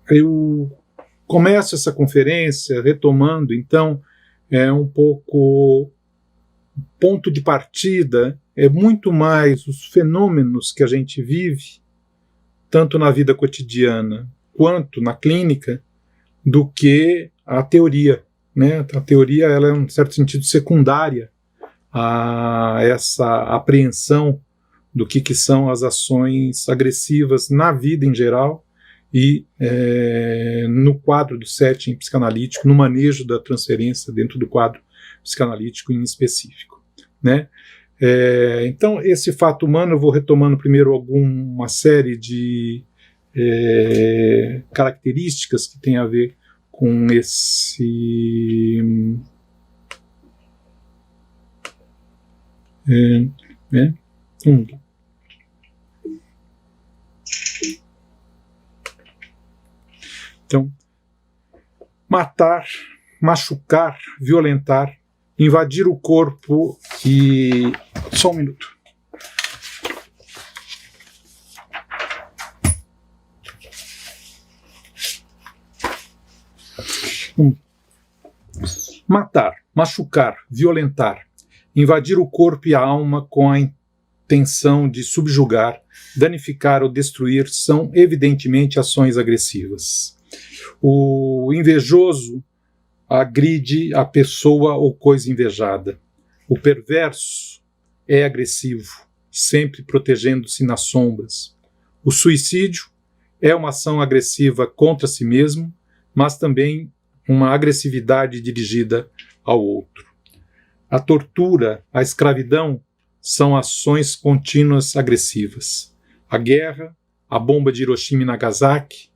eu começo essa conferência retomando, então, um pouco ponto de partida é muito mais os fenômenos que a gente vive, tanto na vida cotidiana quanto na clínica, do que a teoria, né? A teoria, ela é, em certo sentido, secundária a essa apreensão do que são as ações agressivas na vida em geral e no quadro do setting psicanalítico, no manejo da transferência dentro do quadro psicanalítico em específico, né? Então, esse fato humano, eu vou retomando primeiro uma série de características que tem a ver com esse Então, matar, machucar, violentar, invadir o corpo e... Só um minuto. Matar, machucar, violentar, invadir o corpo e a alma com a intenção de subjugar, danificar ou destruir são evidentemente ações agressivas. O invejoso agride a pessoa ou coisa invejada. O perverso é agressivo, sempre protegendo-se nas sombras. O suicídio é uma ação agressiva contra si mesmo, mas também uma agressividade dirigida ao outro. A tortura, a escravidão são ações contínuas agressivas. A guerra, a bomba de Hiroshima e Nagasaki,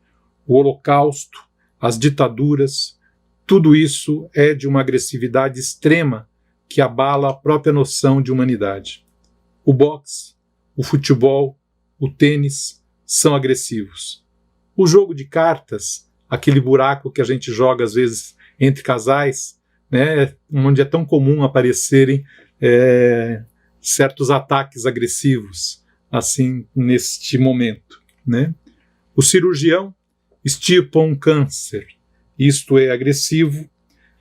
o Holocausto, as ditaduras, tudo isso é de uma agressividade extrema que abala a própria noção de humanidade. O boxe, o futebol, o tênis são agressivos. O jogo de cartas, aquele buraco que a gente joga às vezes entre casais, né, onde é tão comum aparecerem certos ataques agressivos, assim, neste momento, né? O cirurgião extirpa um câncer, isto é agressivo,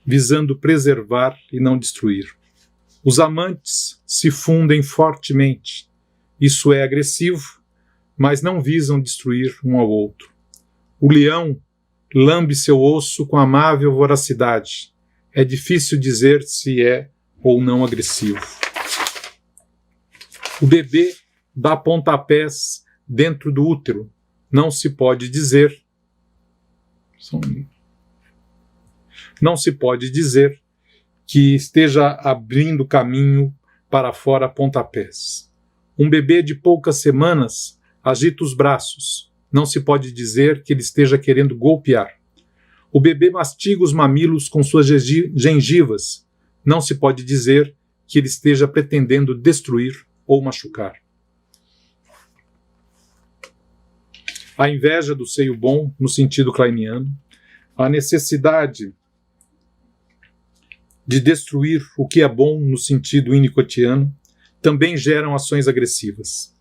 visando preservar e não destruir. Os amantes se fundem fortemente, isso é agressivo, mas não visam destruir um ao outro. O leão lambe seu osso com amável voracidade. É difícil dizer se é ou não agressivo. O bebê dá pontapés dentro do útero. Não se pode dizer que esteja abrindo caminho para fora a pontapés. Um bebê de poucas semanas agita os braços. Não se pode dizer que ele esteja querendo golpear. O bebê mastiga os mamilos com suas gengivas. Não se pode dizer que ele esteja pretendendo destruir ou machucar. A inveja do seio bom, no sentido kleiniano, a necessidade de destruir o que é bom, no sentido winnicottiano, também geram ações agressivas.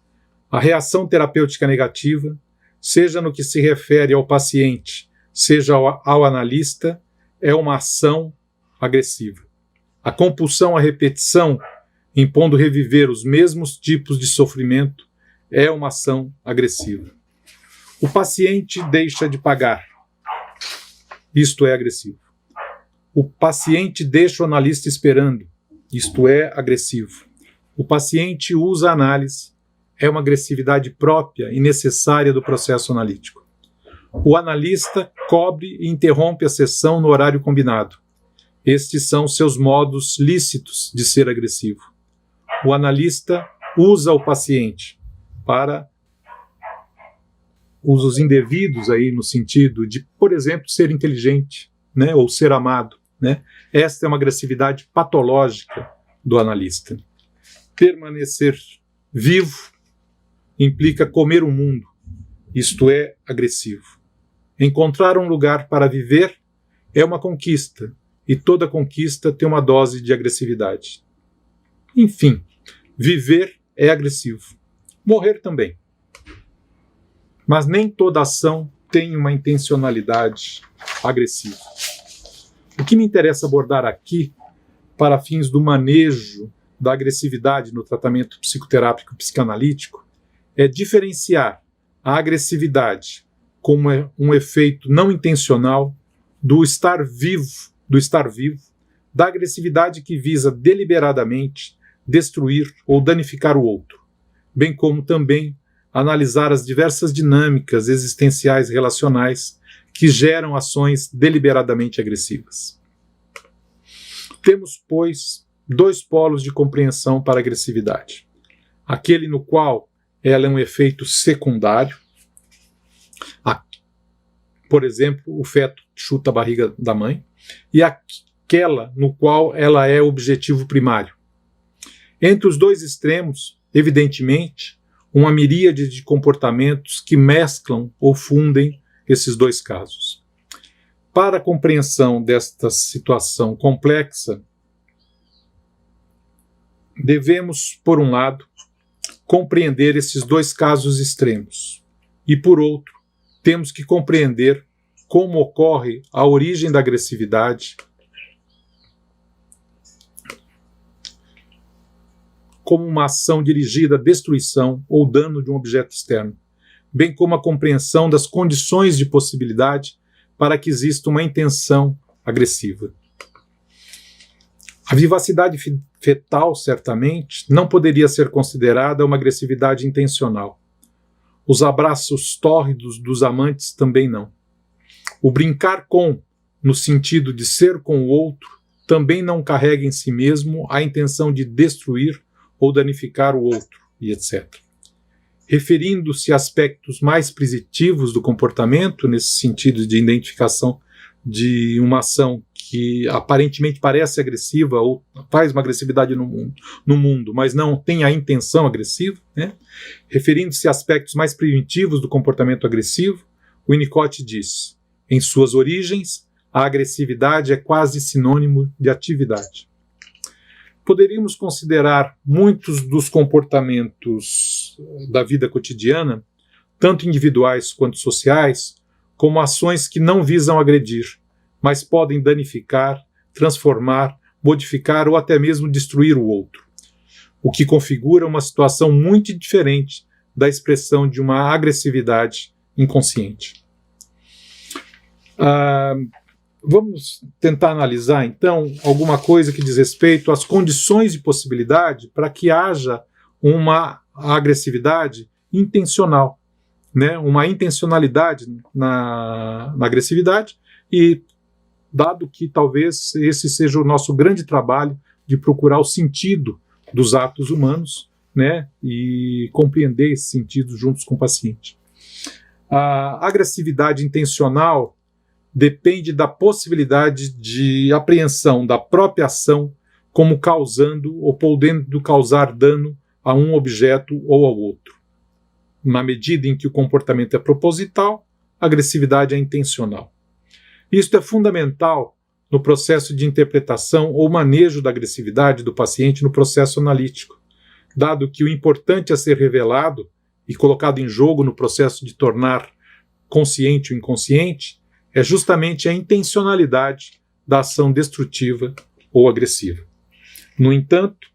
A reação terapêutica negativa, seja no que se refere ao paciente, seja ao analista, é uma ação agressiva. A compulsão à repetição, impondo reviver os mesmos tipos de sofrimento, é uma ação agressiva. O paciente deixa de pagar. Isto é agressivo. O paciente deixa o analista esperando. Isto é agressivo. O paciente usa a análise. É uma agressividade própria e necessária do processo analítico. O analista cobre e interrompe a sessão no horário combinado. Estes são seus modos lícitos de ser agressivo. O analista usa o paciente para usos indevidos aí no sentido de, por exemplo, ser inteligente, né, ou ser amado, né? Esta é uma agressividade patológica do analista. Permanecer vivo implica comer o mundo. Isto é agressivo. Encontrar um lugar para viver é uma conquista, e toda conquista tem uma dose de agressividade. Enfim, viver é agressivo. Morrer também. Mas nem toda ação tem uma intencionalidade agressiva. O que me interessa abordar aqui, para fins do manejo da agressividade no tratamento psicoterápico psicanalítico, é diferenciar a agressividade como um efeito não intencional do estar vivo, da agressividade que visa deliberadamente destruir ou danificar o outro, bem como também analisar as diversas dinâmicas existenciais relacionais que geram ações deliberadamente agressivas. Temos, pois, dois polos de compreensão para a agressividade. Aquele no qual ela é um efeito secundário, por exemplo, o feto chuta a barriga da mãe, e aquela no qual ela é o objetivo primário. Entre os dois extremos, evidentemente, uma miríade de comportamentos que mesclam ou fundem esses dois casos. Para a compreensão desta situação complexa, devemos, por um lado, compreender esses dois casos extremos, e, por outro, temos que compreender como ocorre a origem da agressividade, como uma ação dirigida à destruição ou dano de um objeto externo, bem como a compreensão das condições de possibilidade para que exista uma intenção agressiva. A vivacidade fetal, certamente, não poderia ser considerada uma agressividade intencional. Os abraços tórridos dos amantes também não. O brincar com, no sentido de ser com o outro, também não carrega em si mesmo a intenção de destruir ou danificar o outro, e etc. Referindo-se a aspectos mais primitivos do comportamento, nesse sentido de identificação de uma ação que aparentemente parece agressiva ou faz uma agressividade no mundo, mas não tem a intenção agressiva, né? Referindo-se a aspectos mais primitivos do comportamento agressivo, o Winnicott diz: em suas origens, a agressividade é quase sinônimo de atividade. Poderíamos considerar muitos dos comportamentos da vida cotidiana, tanto individuais quanto sociais, como ações que não visam agredir, mas podem danificar, transformar, modificar ou até mesmo destruir o outro, o que configura uma situação muito diferente da expressão de uma agressividade inconsciente. Vamos tentar analisar, então, alguma coisa que diz respeito às condições de possibilidade para que haja uma agressividade intencional, né? Uma intencionalidade na agressividade, e dado que talvez esse seja o nosso grande trabalho de procurar o sentido dos atos humanos, né? E compreender esse sentido juntos com o paciente. A agressividade intencional depende da possibilidade de apreensão da própria ação como causando ou podendo causar dano a um objeto ou ao outro. Na medida em que o comportamento é proposital, a agressividade é intencional. Isto é fundamental no processo de interpretação ou manejo da agressividade do paciente no processo analítico, dado que o importante a ser revelado e colocado em jogo no processo de tornar consciente o inconsciente é justamente a intencionalidade da ação destrutiva ou agressiva. No entanto,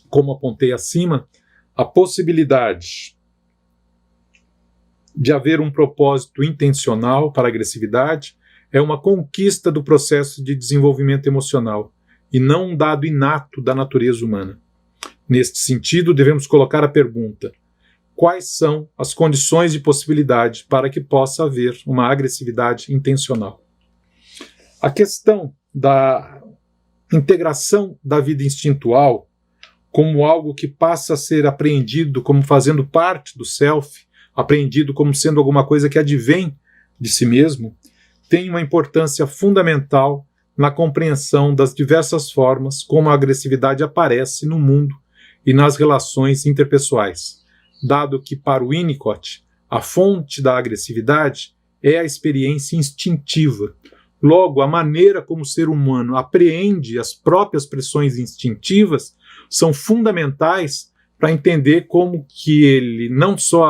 como apontei acima, a possibilidade de haver um propósito intencional para a agressividade é uma conquista do processo de desenvolvimento emocional e não um dado inato da natureza humana. Neste sentido, devemos colocar a pergunta: quais são as condições de possibilidade para que possa haver uma agressividade intencional? A questão da integração da vida instintual como algo que passa a ser apreendido como fazendo parte do self, apreendido como sendo alguma coisa que advém de si mesmo, tem uma importância fundamental na compreensão das diversas formas como a agressividade aparece no mundo e nas relações interpessoais, dado que, para o Winnicott, a fonte da agressividade é a experiência instintiva. Logo, a maneira como o ser humano apreende as próprias pressões instintivas são fundamentais para entender como que ele não só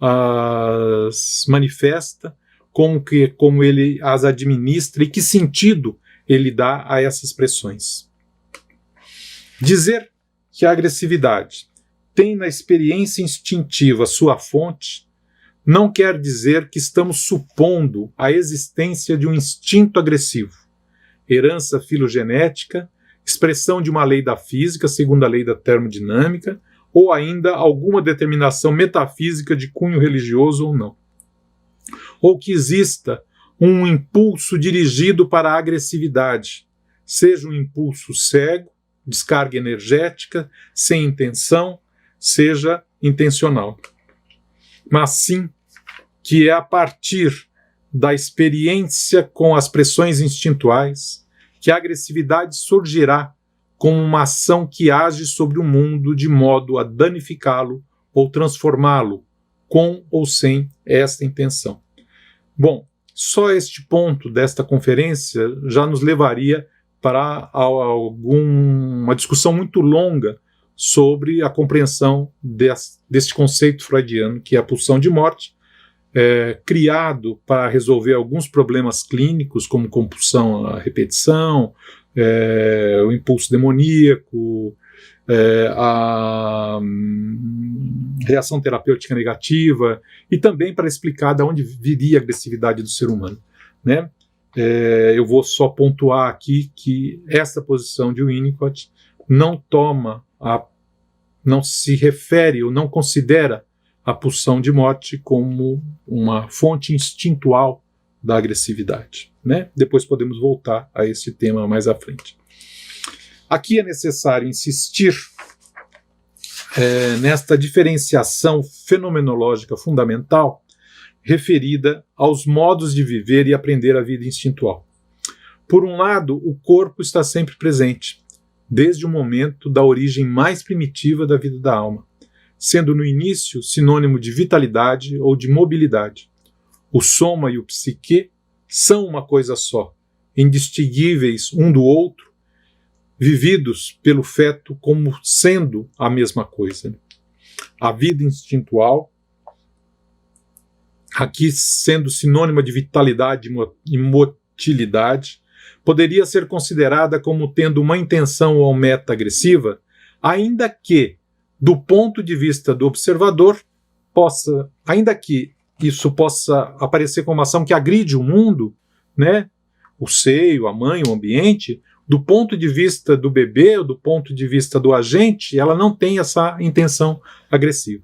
as manifesta, como ele as administra e que sentido ele dá a essas pressões. Dizer que a agressividade tem na experiência instintiva sua fonte não quer dizer que estamos supondo a existência de um instinto agressivo, herança filogenética, expressão de uma lei da física, segundo a lei da termodinâmica, ou ainda alguma determinação metafísica de cunho religioso ou não. Ou que exista um impulso dirigido para a agressividade, seja um impulso cego, descarga energética, sem intenção, seja intencional. Mas sim que é a partir da experiência com as pressões instintuais que a agressividade surgirá como uma ação que age sobre o mundo de modo a danificá-lo ou transformá-lo, com ou sem esta intenção. Bom, só este ponto desta conferência já nos levaria para uma discussão muito longa sobre a compreensão deste conceito freudiano, que é a pulsão de morte, criado para resolver alguns problemas clínicos, como compulsão à repetição, o impulso demoníaco, a reação terapêutica negativa, e também para explicar de onde viria a agressividade do ser humano, né? Eu vou só pontuar aqui que essa posição de Winnicott não se refere ou não considera a pulsão de morte como uma fonte instintual da agressividade, né? Depois podemos voltar a esse tema mais à frente. Aqui é necessário insistir nesta diferenciação fenomenológica fundamental referida aos modos de viver e aprender a vida instintual. Por um lado, o corpo está sempre presente, desde o momento da origem mais primitiva da vida da alma, sendo no início sinônimo de vitalidade ou de mobilidade. O soma e o psique são uma coisa só, indistinguíveis um do outro, vividos pelo feto como sendo a mesma coisa. A vida instintual, aqui sendo sinônima de vitalidade e motilidade, poderia ser considerada como tendo uma intenção ou meta agressiva, ainda que, do ponto de vista do observador, ainda que isso possa aparecer como uma ação que agride o mundo, né, o seio, a mãe, o ambiente, do ponto de vista do bebê ou do ponto de vista do agente, ela não tem essa intenção agressiva.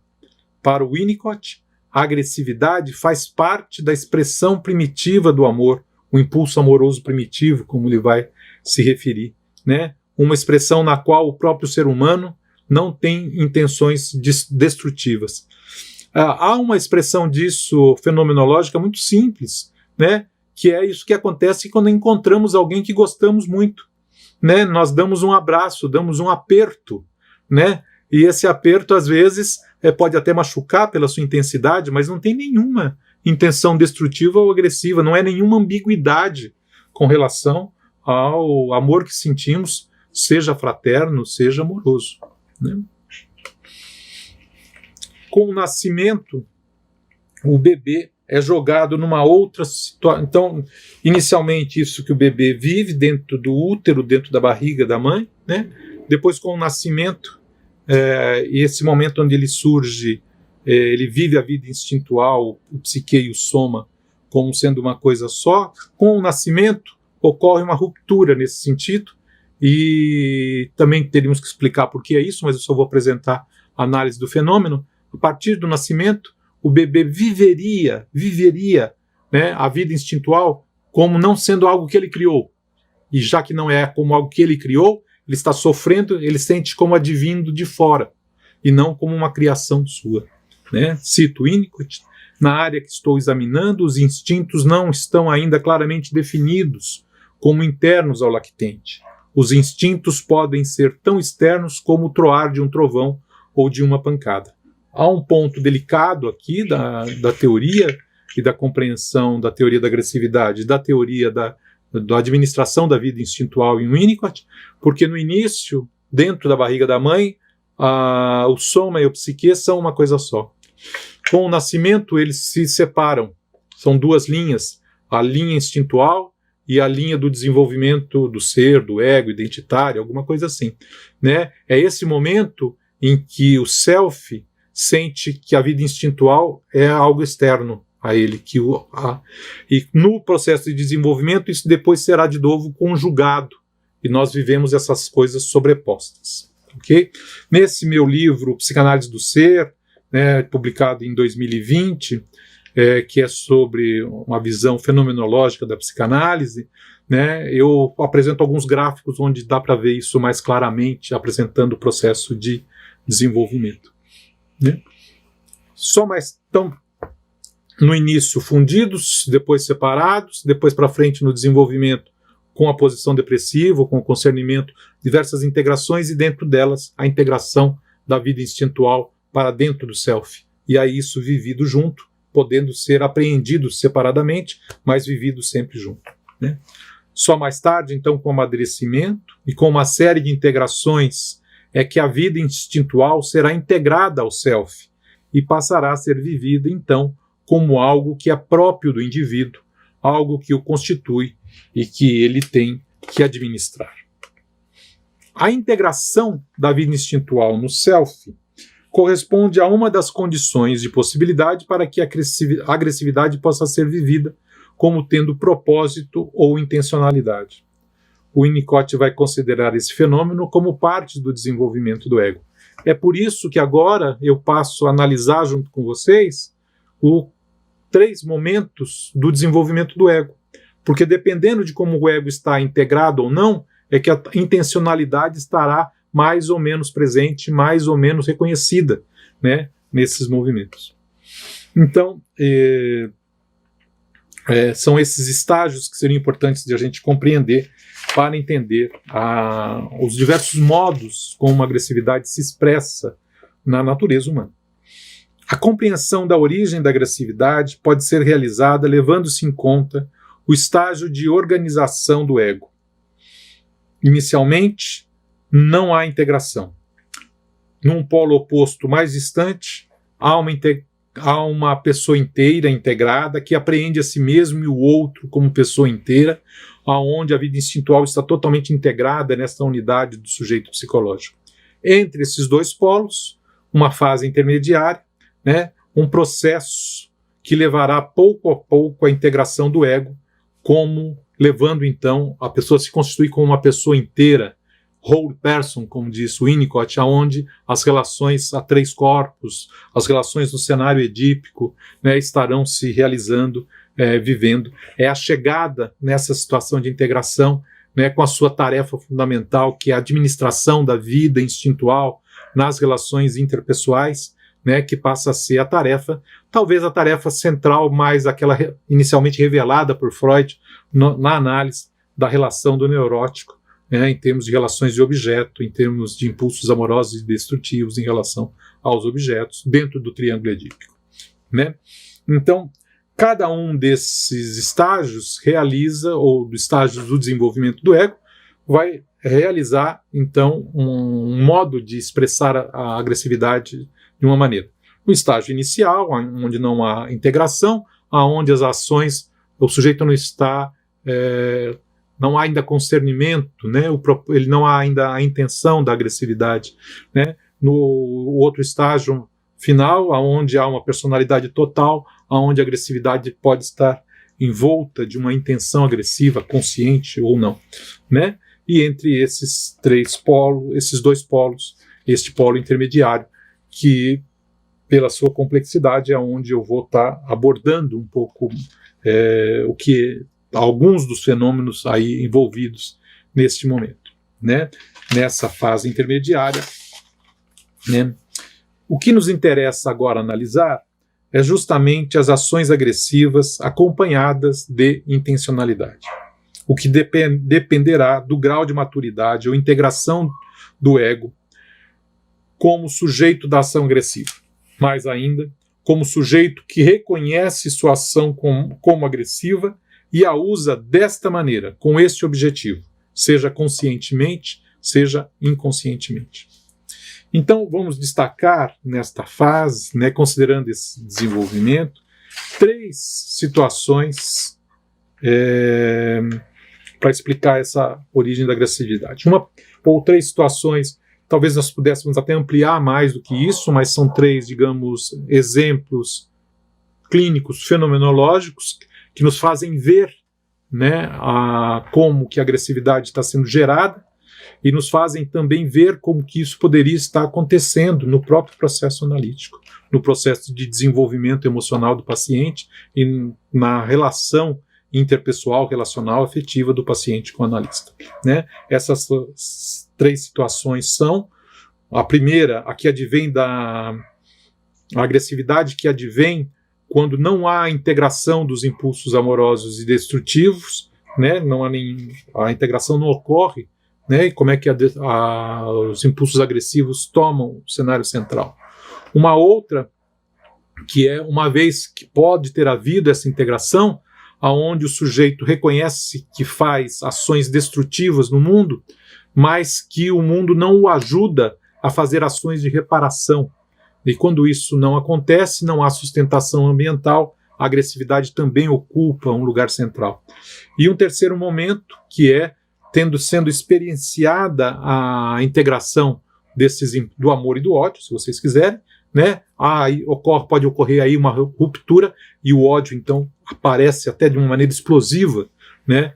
Para o Winnicott, a agressividade faz parte da expressão primitiva do amor, o impulso amoroso primitivo, como ele vai se referir, né? Uma expressão na qual o próprio ser humano não tem intenções destrutivas. Há uma expressão disso fenomenológica muito simples, né? Que é isso que acontece quando encontramos alguém que gostamos muito, né? Nós damos um abraço, damos um aperto, né? E esse aperto, às vezes, pode até machucar pela sua intensidade, mas não tem nenhuma intenção destrutiva ou agressiva, não é nenhuma ambiguidade com relação ao amor que sentimos, seja fraterno, seja amoroso, né? Com o nascimento, o bebê é jogado numa outra situação. Então, inicialmente, isso que o bebê vive dentro do útero, dentro da barriga da mãe, né? Depois, com o nascimento, e esse momento onde ele surge, ele vive a vida instintual, o psique e o soma, como sendo uma coisa só. Com o nascimento, ocorre uma ruptura nesse sentido, e também teríamos que explicar por que é isso, mas eu só vou apresentar a análise do fenômeno. A partir do nascimento, o bebê viveria, né, a vida instintual como não sendo algo que ele criou. E já que não é como algo que ele criou, ele está sofrendo, ele sente como advindo de fora, e não como uma criação sua, né? Cito Winnicott: na área que estou examinando, os instintos não estão ainda claramente definidos como internos ao lactente. Os instintos podem ser tão externos como o troar de um trovão ou de uma pancada. Há um ponto delicado aqui da teoria e da compreensão da teoria da agressividade, da teoria da administração da vida instintual em Winnicott, porque no início, dentro da barriga da mãe, o soma e o psique são uma coisa só. Com o nascimento, eles se separam. São duas linhas, a linha instintual e a linha do desenvolvimento do ser, do ego, identitário, alguma coisa assim, né? É esse momento em que o self sente que a vida instintual é algo externo a ele, e no processo de desenvolvimento isso depois será de novo conjugado, e nós vivemos essas coisas sobrepostas, ok? Nesse meu livro, Psicanálise do Ser, né, publicado em 2020, que é sobre uma visão fenomenológica da psicanálise, né, eu apresento alguns gráficos onde dá para ver isso mais claramente, apresentando o processo de desenvolvimento, né? Então, no início fundidos, depois separados, depois para frente no desenvolvimento com a posição depressiva, com o concernimento, diversas integrações, e dentro delas a integração da vida instintual para dentro do self. E aí isso vivido junto, podendo ser apreendido separadamente, mas vivido sempre junto, né? Só mais tarde, então, com o amadurecimento e com uma série de integrações, é que a vida instintual será integrada ao self e passará a ser vivida, então, como algo que é próprio do indivíduo, algo que o constitui e que ele tem que administrar. A integração da vida instintual no self corresponde a uma das condições de possibilidade para que a agressividade possa ser vivida como tendo propósito ou intencionalidade. O Winnicott vai considerar esse fenômeno como parte do desenvolvimento do ego. É por isso que agora eu passo a analisar junto com vocês os 3 momentos do desenvolvimento do ego. Porque dependendo de como o ego está integrado ou não, é que a intencionalidade estará mais ou menos presente, mais ou menos reconhecida, né, nesses movimentos. Então, são esses estágios que seriam importantes de a gente compreender para entender os diversos modos como a agressividade se expressa na natureza humana. A compreensão da origem da agressividade pode ser realizada levando-se em conta o estágio de organização do ego. Inicialmente, não há integração. Num polo oposto mais distante, há uma pessoa inteira, integrada, que apreende a si mesmo e o outro como pessoa inteira, aonde a vida instintual está totalmente integrada nesta unidade do sujeito psicológico. Entre esses 2 polos, uma fase intermediária, né, um processo que levará pouco a pouco à integração do ego, como levando então a pessoa a se constituir como uma pessoa inteira, whole person, como diz Winnicott, aonde as relações a 3 corpos, as relações no cenário edípico, né, estarão se realizando, vivendo. É a chegada nessa situação de integração, né, com a sua tarefa fundamental, que é a administração da vida instintual nas relações interpessoais, né, que passa a ser a tarefa, talvez a tarefa central, mais aquela inicialmente revelada por Freud na análise da relação do neurótico, né, em termos de relações de objeto, em termos de impulsos amorosos e destrutivos em relação aos objetos, dentro do triângulo edípico, né? Então, cada um desses estágios ou do estágio do desenvolvimento do ego, vai realizar, então, um modo de expressar a agressividade de uma maneira. No estágio inicial, onde não há integração, onde as ações, o sujeito não está, não há ainda concernimento, né? Ele não há ainda a intenção da agressividade, né? No outro estágio final, onde há uma personalidade total, onde a agressividade pode estar envolta de uma intenção agressiva, consciente ou não, né? E entre esses 2 polos, este polo intermediário, que pela sua complexidade é onde eu vou estar abordando um pouco alguns dos fenômenos aí envolvidos neste momento, né? Nessa fase intermediária, né? O que nos interessa agora analisar é justamente as ações agressivas acompanhadas de intencionalidade, o que dependerá do grau de maturidade ou integração do ego como sujeito da ação agressiva. Mais ainda, como sujeito que reconhece sua ação como agressiva e a usa desta maneira, com este objetivo, seja conscientemente, seja inconscientemente. Então, vamos destacar nesta fase, né, considerando esse desenvolvimento, 3 situações para explicar essa origem da agressividade. Uma ou 3 situações, talvez nós pudéssemos até ampliar mais do que isso, mas são 3, digamos, exemplos clínicos, fenomenológicos, que nos fazem ver, né, como que a agressividade está sendo gerada, e nos fazem também ver como que isso poderia estar acontecendo no próprio processo analítico, no processo de desenvolvimento emocional do paciente e na relação interpessoal, relacional, afetiva do paciente com o analista, né? Essas 3 situações são: a primeira, a que advém a agressividade que advém quando não há integração dos impulsos amorosos e destrutivos, né? A integração não ocorre, né? E como é que os impulsos agressivos tomam o cenário central. Uma outra, que é uma vez que pode ter havido essa integração, aonde o sujeito reconhece que faz ações destrutivas no mundo, mas que o mundo não o ajuda a fazer ações de reparação. E quando isso não acontece, não há sustentação ambiental, a agressividade também ocupa um lugar central. E um terceiro momento, que é sendo experienciada a integração do amor e do ódio, se vocês quiserem, né? Pode ocorrer aí uma ruptura e o ódio, então, aparece até de uma maneira explosiva, né?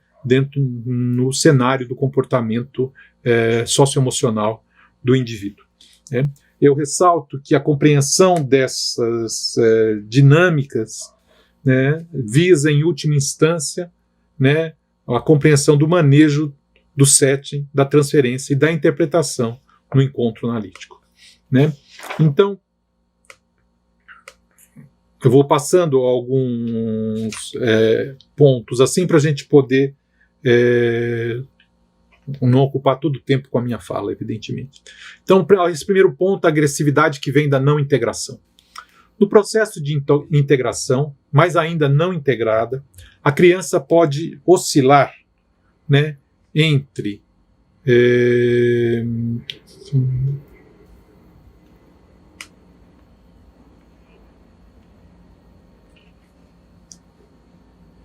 No cenário do comportamento socioemocional do indivíduo, né? Eu ressalto que a compreensão dessas dinâmicas, né, visa, em última instância, né, a compreensão do manejo do setting, da transferência e da interpretação no encontro analítico, né? Então, eu vou passando alguns pontos assim para a gente poder não ocupar todo o tempo com a minha fala, evidentemente. Então, esse primeiro ponto, a agressividade que vem da não integração. No processo de integração, mas ainda não integrada, a criança pode oscilar, né, entre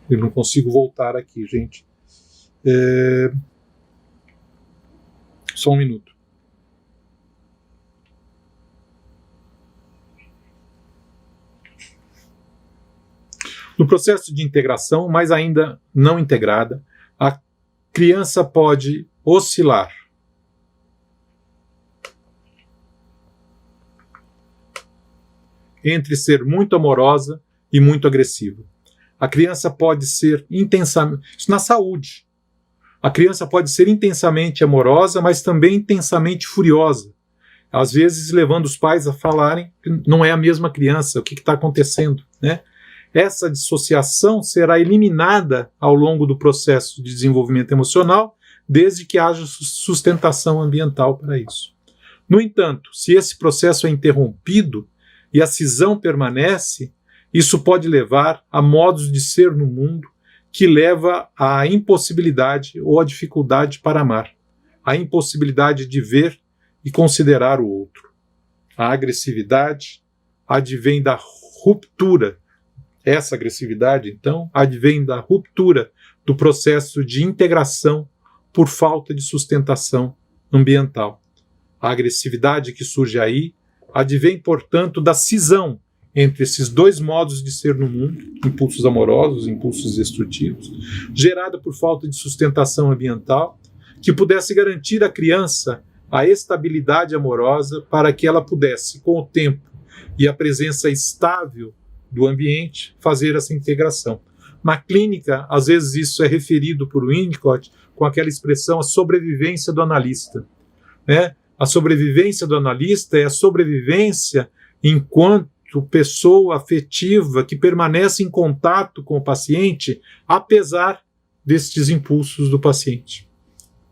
eu não consigo voltar aqui, gente. Só um minuto. No processo de integração, mas ainda não integrada, a criança pode oscilar entre ser muito amorosa e muito agressiva. A criança pode ser intensamente... Isso na saúde. A criança pode ser intensamente amorosa, mas também intensamente furiosa. Às vezes levando os pais a falarem que não é a mesma criança, o que está acontecendo, né? Essa dissociação será eliminada ao longo do processo de desenvolvimento emocional, desde que haja sustentação ambiental para isso. No entanto, se esse processo é interrompido e a cisão permanece, isso pode levar a modos de ser no mundo que leva à impossibilidade ou à dificuldade para amar, à impossibilidade de ver e considerar o outro. A agressividade advém da ruptura. Essa agressividade, então, advém da ruptura do processo de integração por falta de sustentação ambiental. A agressividade que surge aí advém, portanto, da cisão entre esses 2 modos de ser no mundo, impulsos amorosos, impulsos destrutivos, gerada por falta de sustentação ambiental, que pudesse garantir à criança a estabilidade amorosa para que ela pudesse, com o tempo e a presença estável do ambiente, fazer essa integração. Na clínica, às vezes isso é referido por Winnicott com aquela expressão, a sobrevivência do analista, né? A sobrevivência do analista é a sobrevivência enquanto pessoa afetiva que permanece em contato com o paciente, apesar destes impulsos do paciente,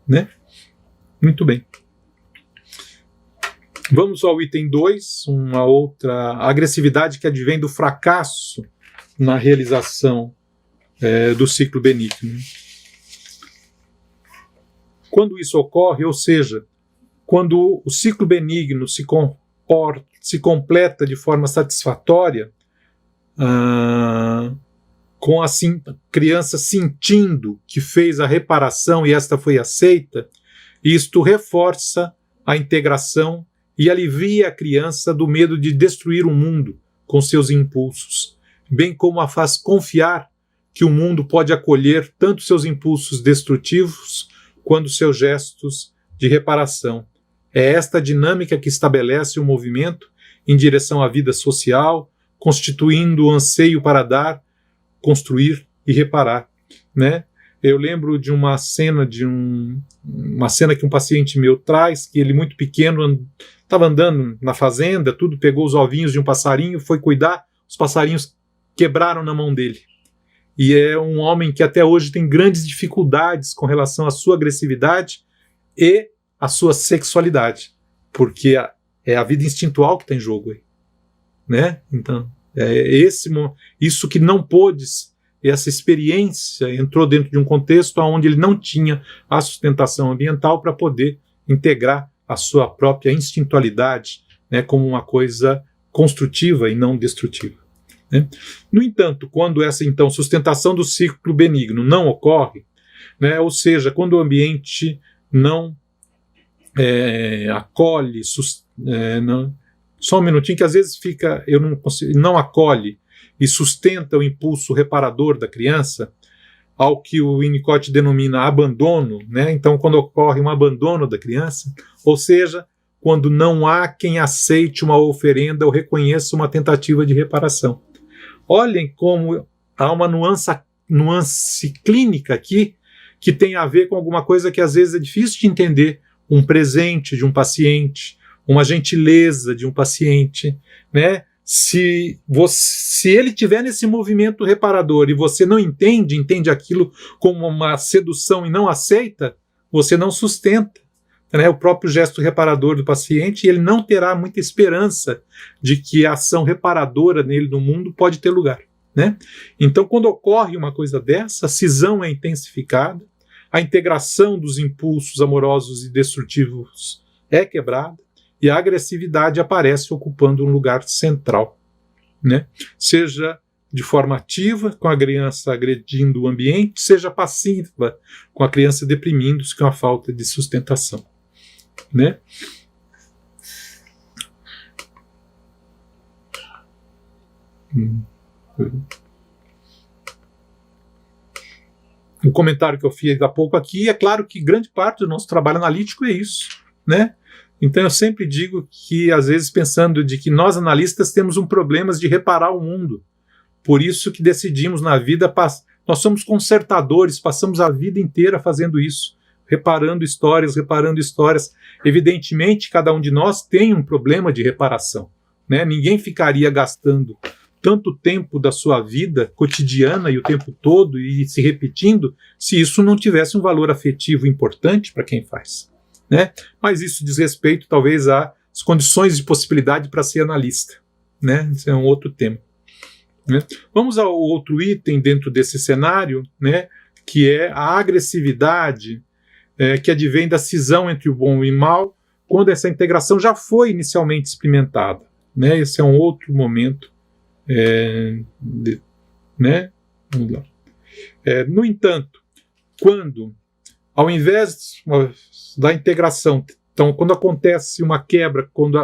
né? Muito bem. Vamos ao item 2, uma outra agressividade que advém do fracasso na realização do ciclo benigno. Quando isso ocorre, ou seja, quando o ciclo benigno se completa de forma satisfatória, com a criança sentindo que fez a reparação e esta foi aceita, isto reforça a integração e alivia a criança do medo de destruir o mundo com seus impulsos, bem como a faz confiar que o mundo pode acolher tanto seus impulsos destrutivos quanto seus gestos de reparação. É esta dinâmica que estabelece o movimento em direção à vida social, constituindo o anseio para dar, construir e reparar, né? Eu lembro de uma cena que um paciente meu traz, que ele muito pequeno estava andando na fazenda, tudo, pegou os ovinhos de um passarinho, foi cuidar, os passarinhos quebraram na mão dele. E é um homem que até hoje tem grandes dificuldades com relação à sua agressividade e à sua sexualidade, porque é a vida instintual que está em jogo aí, né? Então, isso que não pôde, essa experiência entrou dentro de um contexto onde ele não tinha a sustentação ambiental para poder integrar a sua própria instintualidade, né, como uma coisa construtiva e não destrutiva, né? No entanto, quando essa então sustentação do ciclo benigno não ocorre, né, ou seja, quando o ambiente não acolhe, só um minutinho que às vezes fica, eu não consigo, não acolhe e sustenta o impulso reparador da criança, ao que o Winnicott denomina abandono, né? Então, quando ocorre um abandono da criança, ou seja, quando não há quem aceite uma oferenda ou reconheça uma tentativa de reparação. Olhem como há uma nuance clínica aqui, que tem a ver com alguma coisa que às vezes é difícil de entender, um presente de um paciente, uma gentileza de um paciente, né? Se ele tiver nesse movimento reparador e você não entende aquilo como uma sedução e não aceita, você não sustenta, né, o próprio gesto reparador do paciente, e ele não terá muita esperança de que a ação reparadora nele no mundo pode ter lugar, né? Então, quando ocorre uma coisa dessa, a cisão é intensificada, a integração dos impulsos amorosos e destrutivos é quebrada, e a agressividade aparece ocupando um lugar central, né? Seja de forma ativa, com a criança agredindo o ambiente, seja passiva, com a criança deprimindo-se com a falta de sustentação, né? Um comentário que eu fiz há pouco aqui, é claro que grande parte do nosso trabalho analítico é isso, né? Então eu sempre digo que, às vezes, pensando de que nós analistas temos um problema de reparar o mundo. Por isso que decidimos na vida, nós somos consertadores, passamos a vida inteira fazendo isso, reparando histórias. Evidentemente, cada um de nós tem um problema de reparação, né? Ninguém ficaria gastando tanto tempo da sua vida cotidiana e o tempo todo e se repetindo, se isso não tivesse um valor afetivo importante para quem faz, né? Mas isso diz respeito talvez às condições de possibilidade para ser analista, né? Isso é um outro tema, né? Vamos ao outro item dentro desse cenário, né, que é a agressividade, que advém da cisão entre o bom e o mal, quando essa integração já foi inicialmente experimentada, né? Esse é um outro momento, né? Vamos lá. No entanto, quando, ao invés da integração, então, quando acontece uma quebra, quando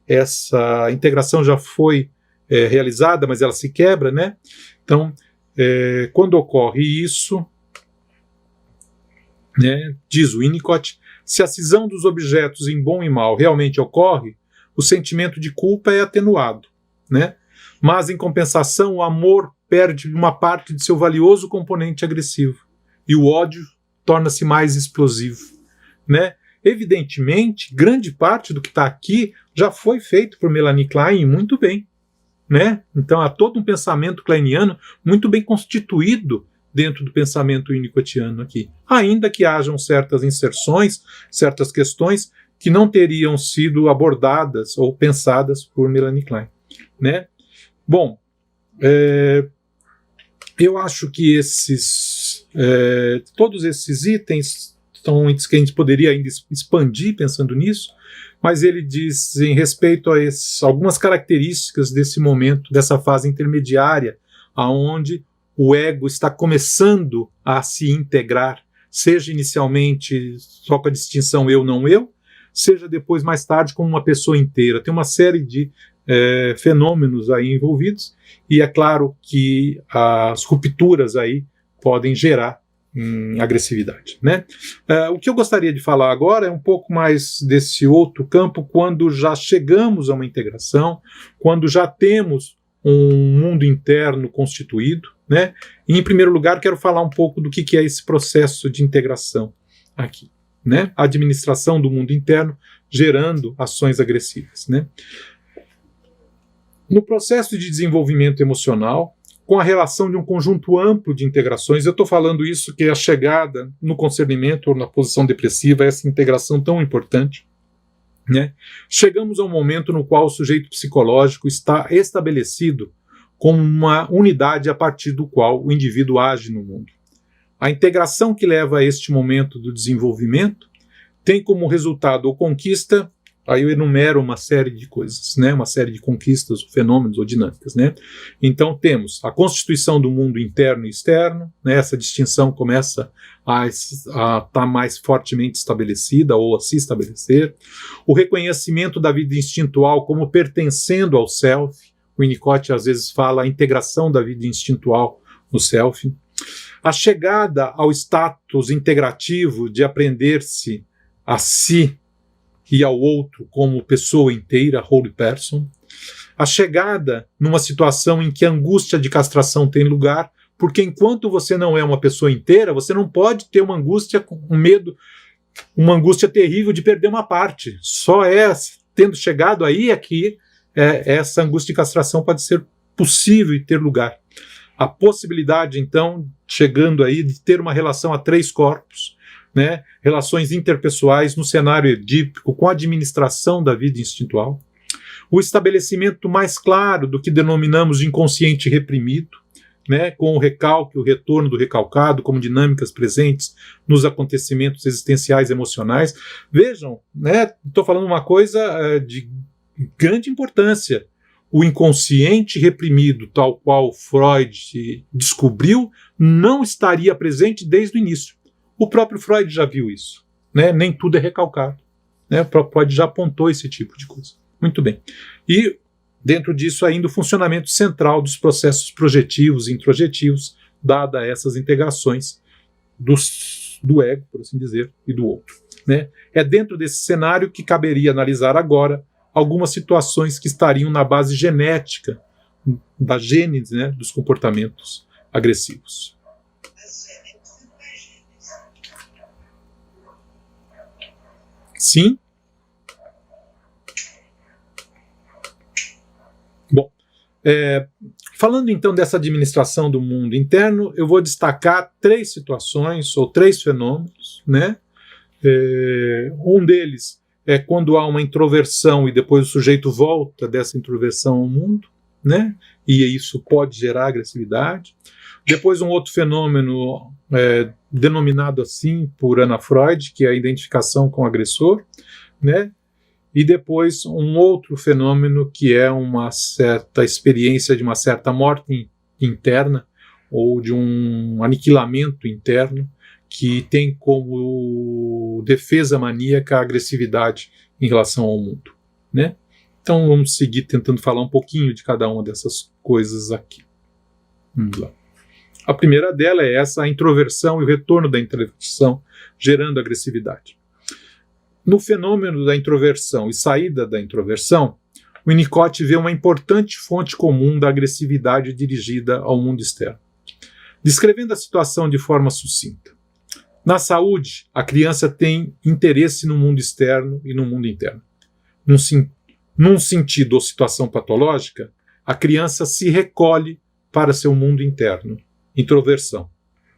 essa integração já foi realizada, mas ela se quebra, né? Então, quando ocorre isso, né, diz o Winnicott, se a cisão dos objetos em bom e mal realmente ocorre, o sentimento de culpa é atenuado, né? Mas, em compensação, o amor perde uma parte de seu valioso componente agressivo e o ódio torna-se mais explosivo, né? Evidentemente, grande parte do que está aqui já foi feito por Melanie Klein muito bem, né? Então há todo um pensamento kleiniano muito bem constituído dentro do pensamento winnicottiano aqui, ainda que hajam certas inserções, certas questões que não teriam sido abordadas ou pensadas por Melanie Klein, né? Bom, eu acho que todos esses itens Então, isso que a gente poderia ainda expandir pensando nisso, mas ele diz em respeito a algumas características desse momento, dessa fase intermediária, aonde o ego está começando a se integrar, seja inicialmente só com a distinção eu, não eu, seja depois, mais tarde, como uma pessoa inteira. Tem uma série de fenômenos aí envolvidos, e é claro que as rupturas aí podem gerar agressividade, né? O que eu gostaria de falar agora é um pouco mais desse outro campo, quando já chegamos a uma integração, quando já temos um mundo interno constituído, né? E, em primeiro lugar, quero falar um pouco do que é esse processo de integração aqui, né? A administração do mundo interno gerando ações agressivas, né? No processo de desenvolvimento emocional, com a relação de um conjunto amplo de integrações, eu estou falando isso que é a chegada no concernimento ou na posição depressiva, essa integração tão importante, né? Chegamos a um momento no qual o sujeito psicológico está estabelecido como uma unidade a partir do qual o indivíduo age no mundo. A integração que leva a este momento do desenvolvimento tem como resultado ou conquista. Aí eu enumero uma série de coisas, né? Uma série de conquistas, fenômenos ou dinâmicas, né? Então temos a constituição do mundo interno e externo, né? Essa distinção começa a estar mais fortemente estabelecida ou a se estabelecer. O reconhecimento da vida instintual como pertencendo ao self. O Winnicott às vezes fala a integração da vida instintual no self. A chegada ao status integrativo de aprender-se a si e ao outro como pessoa inteira, whole person. A chegada numa situação em que a angústia de castração tem lugar, porque enquanto você não é uma pessoa inteira, você não pode ter uma angústia, um medo, uma angústia terrível de perder uma parte. Só tendo chegado aí é que essa angústia de castração pode ser possível e ter lugar. A possibilidade, então, chegando aí, de ter uma relação a 3 corpos, né, relações interpessoais no cenário edípico com a administração da vida instintual, o estabelecimento mais claro do que denominamos de inconsciente reprimido, né, com o recalque, o retorno do recalcado como dinâmicas presentes nos acontecimentos existenciais emocionais. Vejam, né, estou falando uma coisa de grande importância. O inconsciente reprimido, tal qual Freud descobriu, não estaria presente desde o início. O próprio Freud já viu isso, né? Nem tudo é recalcado, né? O próprio Freud já apontou esse tipo de coisa. Muito bem. E, dentro disso, ainda o funcionamento central dos processos projetivos e introjetivos, dada essas integrações do ego, por assim dizer, e do outro, né? É dentro desse cenário que caberia analisar agora algumas situações que estariam na base genética, da gênese, né, dos comportamentos agressivos. Sim? Bom, falando então dessa administração do mundo interno, eu vou destacar 3 situações ou 3 fenômenos, né? Um deles é quando há uma introversão e depois o sujeito volta dessa introversão ao mundo, né? E isso pode gerar agressividade. Depois um outro fenômeno denominado assim por Anna Freud, que é a identificação com o agressor, né? E depois um outro fenômeno que é uma certa experiência de uma certa morte interna ou de um aniquilamento interno que tem como defesa maníaca a agressividade em relação ao mundo, né? Então vamos seguir tentando falar um pouquinho de cada uma dessas coisas aqui. Vamos lá. A primeira dela é essa, a introversão e o retorno da introversão gerando agressividade. No fenômeno da introversão e saída da introversão, o Winnicott vê uma importante fonte comum da agressividade dirigida ao mundo externo. Descrevendo a situação de forma sucinta. Na saúde, a criança tem interesse no mundo externo e no mundo interno. Num sentido ou situação patológica, a criança se recolhe para seu mundo interno, introversão,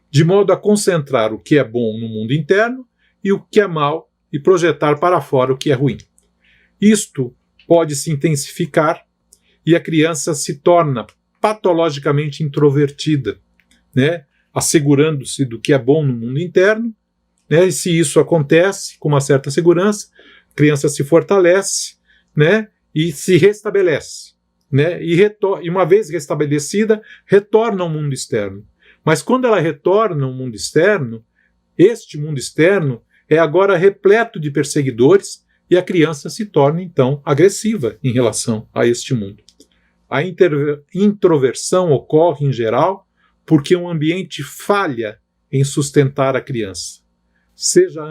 de modo a concentrar o que é bom no mundo interno e o que é mal e projetar para fora o que é ruim. Isto pode se intensificar e a criança se torna patologicamente introvertida, né? Assegurando-se do que é bom no mundo interno né? E se isso acontece com uma certa segurança, a criança se fortalece, né? E se restabelece, né? E uma vez restabelecida, retorna ao mundo externo. Mas quando ela retorna ao mundo externo, este mundo externo é agora repleto de perseguidores e a criança se torna, então, agressiva em relação a este mundo. A introversão ocorre, em geral, porque um ambiente falha em sustentar a criança, seja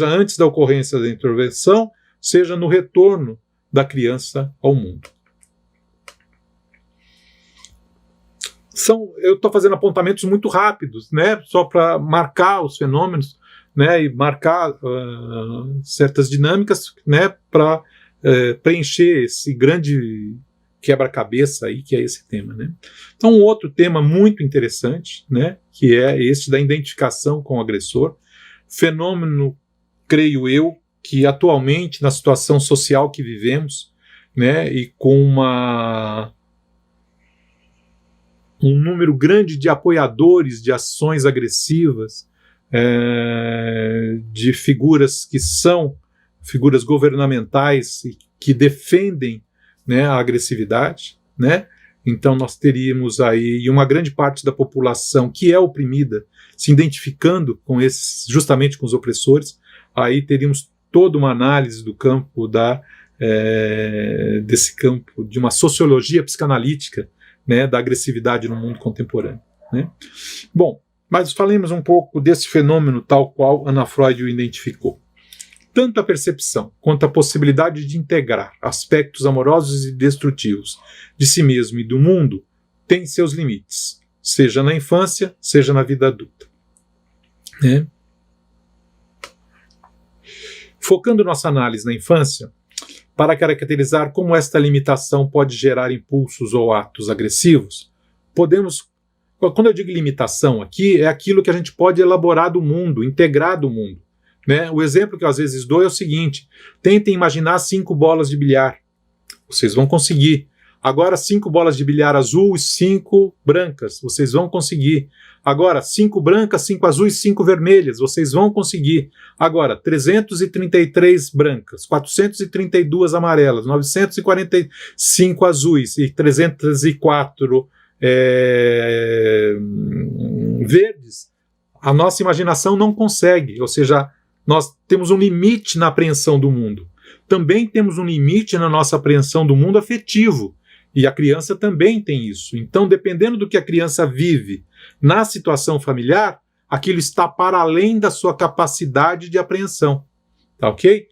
antes da ocorrência da introversão, seja no retorno da criança ao mundo. Eu estou fazendo apontamentos muito rápidos, né, só para marcar os fenômenos, né, e marcar certas dinâmicas, né, para preencher esse grande quebra-cabeça aí que é esse tema, né. Então, um outro tema muito interessante, né, que é esse da identificação com o agressor, fenômeno, creio eu, que atualmente na situação social que vivemos, né, e com um número grande de apoiadores de ações agressivas, de figuras que são figuras governamentais e que defendem, né, a agressividade, né? Então nós teríamos aí uma grande parte da população que é oprimida se identificando com justamente com os opressores. Aí teríamos toda uma análise do campo desse campo de uma sociologia psicanalítica, né, da agressividade no mundo contemporâneo, né? Bom, mas falemos um pouco desse fenômeno tal qual Anna Freud o identificou. Tanto a percepção quanto a possibilidade de integrar aspectos amorosos e destrutivos de si mesmo e do mundo têm seus limites, seja na infância, seja na vida adulta, né? Focando nossa análise na infância, para caracterizar como esta limitação pode gerar impulsos ou atos agressivos, quando eu digo limitação aqui, é aquilo que a gente pode elaborar do mundo, integrar do mundo, né? O exemplo que eu às vezes dou é o seguinte: tentem imaginar 5 bolas de bilhar. Vocês vão conseguir. Agora 5 bolas de bilhar azul e 5 brancas. Vocês vão conseguir. Agora 5 brancas, 5 azuis e 5 vermelhas. Vocês vão conseguir. Agora 333 brancas, 432 amarelas, 945 azuis e 304 verdes. A nossa imaginação não consegue, ou seja, nós temos um limite na apreensão do mundo. Também temos um limite na nossa apreensão do mundo afetivo. E a criança também tem isso. Então, dependendo do que a criança vive na situação familiar, aquilo está para além da sua capacidade de apreensão. Tá ok?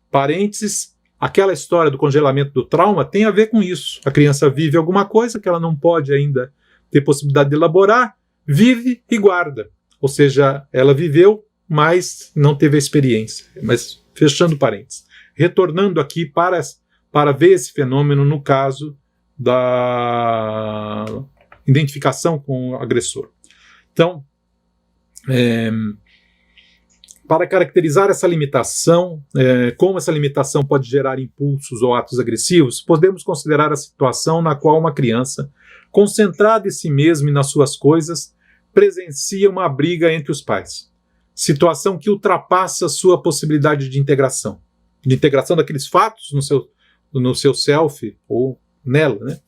Parênteses, aquela história do congelamento do trauma tem a ver com isso. A criança vive alguma coisa que ela não pode ainda ter possibilidade de elaborar, vive e guarda. Ou seja, ela viveu, mas não teve a experiência. Mas, fechando parênteses. Retornando aqui para ver esse fenômeno no caso da identificação com o agressor. Então, para caracterizar essa limitação, como essa limitação pode gerar impulsos ou atos agressivos, podemos considerar a situação na qual uma criança, concentrada em si mesma e nas suas coisas, presencia uma briga entre os pais. Situação que ultrapassa sua possibilidade de integração daqueles fatos no seu self ou nela, né?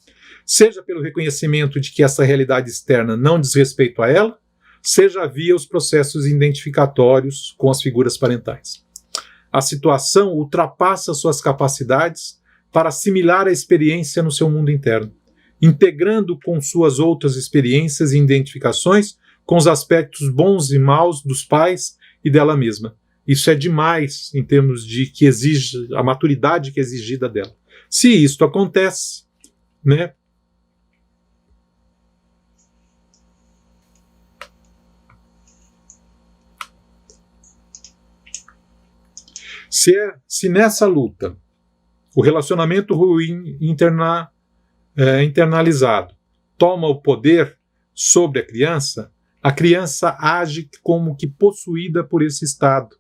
Seja pelo reconhecimento de que essa realidade externa não diz respeito a ela, seja via os processos identificatórios com as figuras parentais. A situação ultrapassa suas capacidades para assimilar a experiência no seu mundo interno, integrando com suas outras experiências e identificações com os aspectos bons e maus dos pais e dela mesma. Isso é demais em termos de que exige a maturidade que é exigida dela. Se isto acontece, né, se nessa luta o relacionamento ruim internalizado toma o poder sobre a criança age como que possuída por esse estado,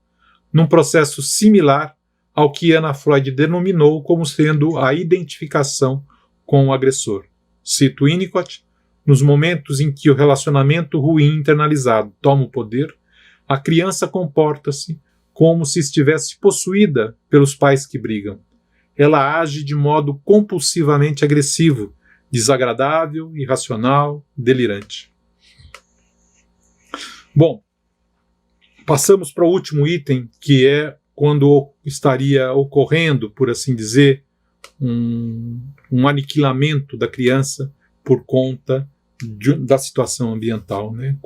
num processo similar ao que Anna Freud denominou como sendo a identificação com o agressor. Cito Winnicott: nos momentos em que o relacionamento ruim internalizado toma o poder, A criança comporta-se como se estivesse possuída pelos pais que brigam. Ela age de modo compulsivamente agressivo, desagradável, irracional, delirante. Bom, passamos para o último item, que é quando estaria ocorrendo, por assim dizer, um aniquilamento da criança por conta da situação ambiental, né?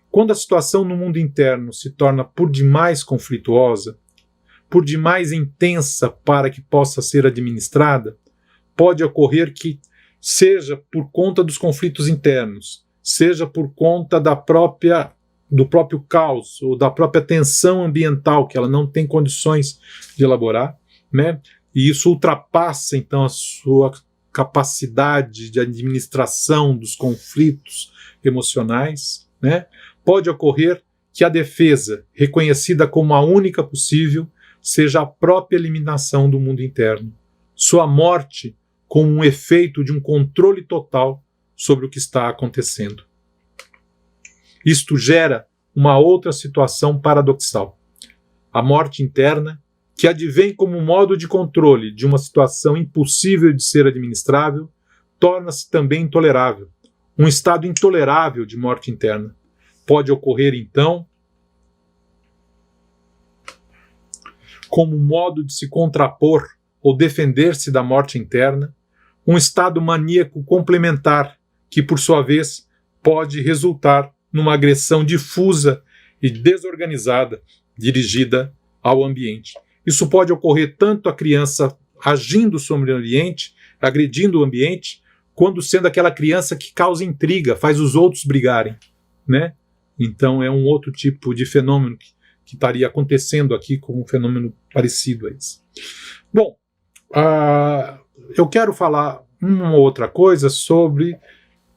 Quando a situação no mundo interno se torna por demais conflituosa, por demais intensa para que possa ser administrada, pode ocorrer que, seja por conta dos conflitos internos, seja por conta do próprio caos ou da própria tensão ambiental que ela não tem condições de elaborar, né? E isso ultrapassa então a sua capacidade de administração dos conflitos emocionais, né? Pode ocorrer que a defesa, reconhecida como a única possível, seja a própria eliminação do mundo interno, sua morte como um efeito de um controle total sobre o que está acontecendo. Isto gera uma outra situação paradoxal. A morte interna, que advém como um modo de controle de uma situação impossível de ser administrável, torna-se também intolerável. Um estado intolerável de morte interna. Pode ocorrer, então, como modo de se contrapor ou defender-se da morte interna, um estado maníaco complementar que, por sua vez, pode resultar numa agressão difusa e desorganizada dirigida ao ambiente. Isso pode ocorrer tanto a criança agindo sobre o ambiente, agredindo o ambiente, quando sendo aquela criança que causa intriga, faz os outros brigarem, né? Então é um outro tipo de fenômeno que estaria acontecendo aqui com um fenômeno parecido a esse. Bom, eu quero falar uma outra coisa sobre,